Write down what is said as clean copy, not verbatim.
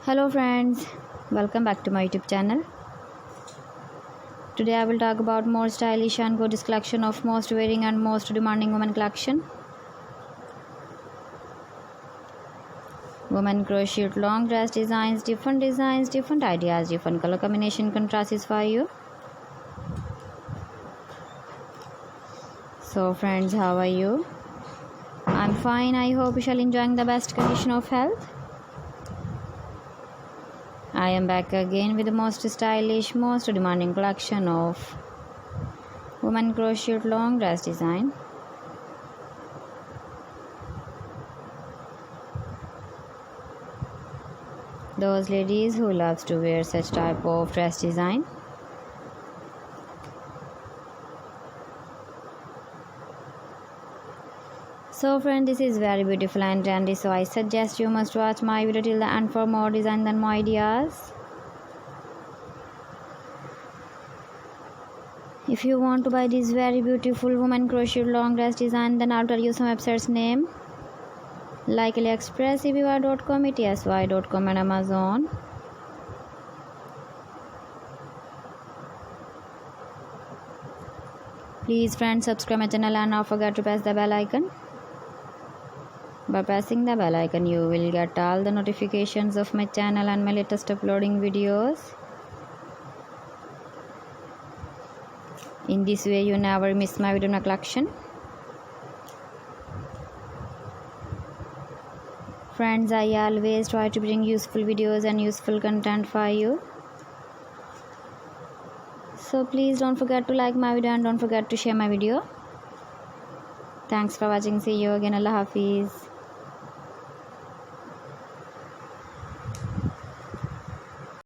Hello friends, welcome back to my YouTube channel. Today I will talk about more stylish and gorgeous collection of most wearing and most demanding women collection. Women crochet long dress designs, different ideas, different color combination contrasts for you. So friends, how are you? I'm fine. I hope you shall enjoying the best condition of health. I am back again with the most stylish, most demanding collection of women crochet long dress design. Those ladies who loves to wear such type of dress design. So friend, this is very beautiful and trendy, so I suggest you must watch my video till the end for more design and more ideas. If you want to buy this very beautiful woman crochet long dress design, then I'll tell you some websites name like AliExpress, eBay.com, ETSY.com and Amazon. Please friends, subscribe my channel and not forget to press the bell icon. By pressing the bell icon, you will get all the notifications of my channel and my latest uploading videos. In this way, you never miss my video collection. Friends, I always try to bring useful videos and useful content for you. So please don't forget to like my video and don't forget to share my video. Thanks for watching. See you again. Allah Hafiz.